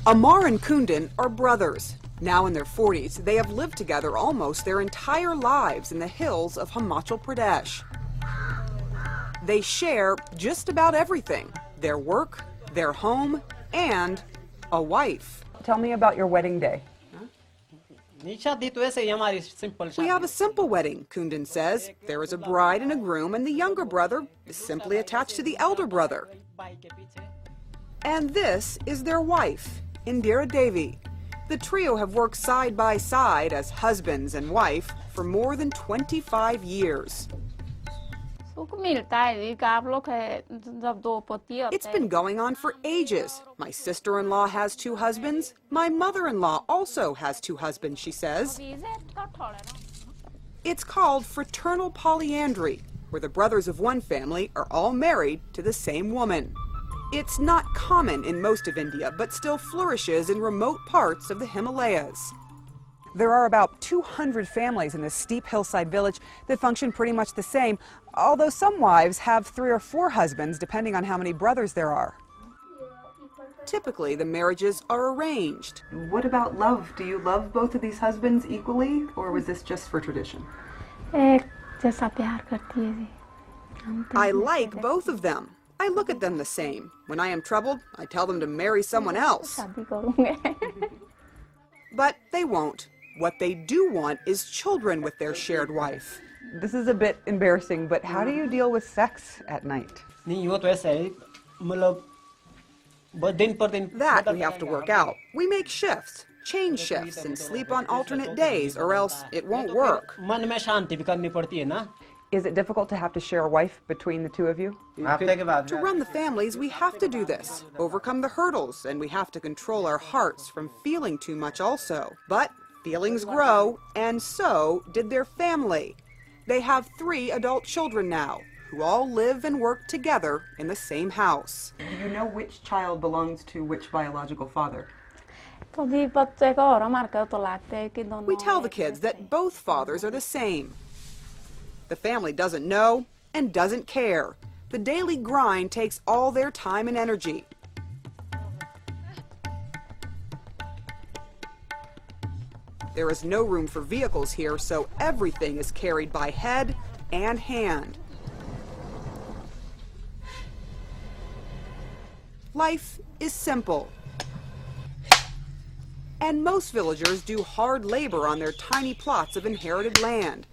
Amar and Kundan are brothers. Now in their 40s, they have lived together almost their entire lives in the hills of Himachal Pradesh. They share just about everything: their work, their home, and a wife. Tell me about your wedding day. We have a simple wedding, Kundan says. There is a bride and a groom, and the younger brother is simply attached to the elder brother. And this is their wife, Indira Devi. The trio have worked side by side as husbands and wife for more than 25 years. It's been going on for ages. My sister-in-law has 2 husbands. My mother-in-law also has 2 husbands, she says. It's called fraternal polyandry, where the brothers of one family are all married to the same woman. It's not common in most of India, but still flourishes in remote parts of the Himalayas. There are about 200 families in this steep hillside village that function pretty much the same, although some wives have 3 or 4 husbands, depending on how many brothers there are. Typically, the marriages are arranged. What about love? Do you love both of these husbands equally, or was this just for tradition? I like both of them. I look at them the same. When I am troubled, I tell them to marry someone else. But they won't. What they do want is children with their shared wife. This is a bit embarrassing, but how do you deal with sex at night? That we have to work out. We make shifts, change shifts, and sleep on alternate days, or else it won't work. Is it difficult to have to share a wife between the 2 of you? To run the families, we have to do this, overcome the hurdles, and we have to control our hearts from feeling too much also. But feelings grow, and so did their family. They have 3 adult children now, who all live and work together in the same house. Do you know which child belongs to which biological father? We tell the kids that both fathers are the same. The family doesn't know and doesn't care. The daily grind takes all their time and energy. There is no room for vehicles here, so everything is carried by head and hand. Life is simple. And most villagers do hard labor on their tiny plots of inherited land.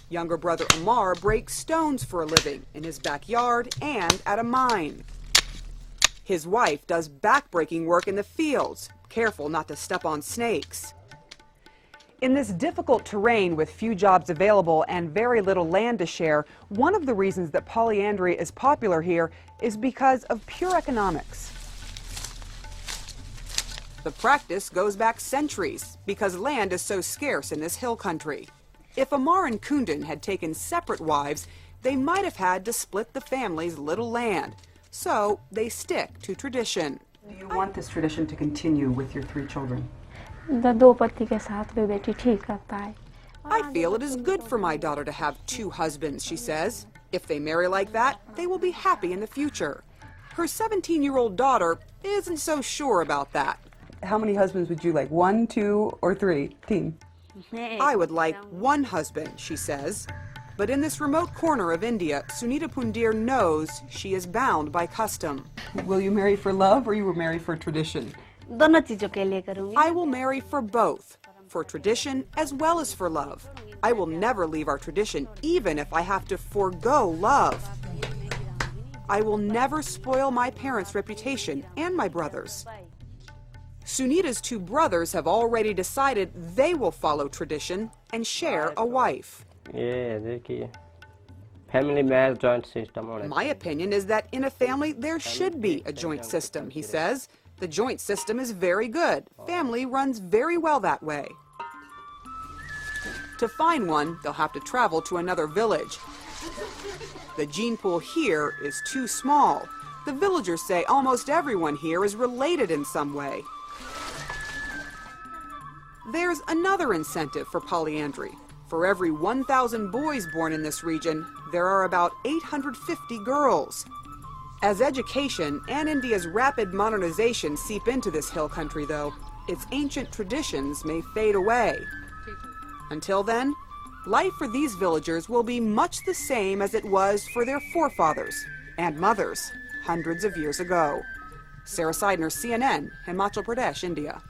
Younger brother Amar breaks stones for a living in his backyard and at a mine. His wife does back-breaking work in the fields, careful not to step on snakes. In this difficult terrain with few jobs available and very little land to share, one of the reasons that polyandry is popular here is because of pure economics. The practice goes back centuries because land is so scarce in this hill country. If Amar and Kundan had taken separate wives, they might have had to split the family's little land. So they stick to tradition. Do you want this tradition to continue with your 3 children? I feel it is good for my daughter to have 2 husbands, she says. If they marry like that, they will be happy in the future. Her 17-year-old daughter isn't so sure about that. How many husbands would you like? 1, 2, or 3? Team. I would like 1 husband, she says. But in this remote corner of India, Sunita Pundir knows she is bound by custom. Will you marry for love or you will marry for tradition? I will marry for both, for tradition as well as for love. I will never leave our tradition, even if I have to forego love. I will never spoil my parents' reputation and my brother's. Sunita's 2 brothers have already decided they will follow tradition and share a wife. My opinion is that in a family there should be a joint system, he says. The joint system is very good. Family runs very well that way. To find one, they'll have to travel to another village. The gene pool here is too small. The villagers say almost everyone here is related in some way. There's another incentive for polyandry. For every 1,000 boys born in this region, there are about 850 girls. As education and India's rapid modernization seep into this hill country, though, its ancient traditions may fade away. Until then, life for these villagers will be much the same as it was for their forefathers and mothers hundreds of years ago. Sarah Seidner, CNN, Himachal Pradesh, India.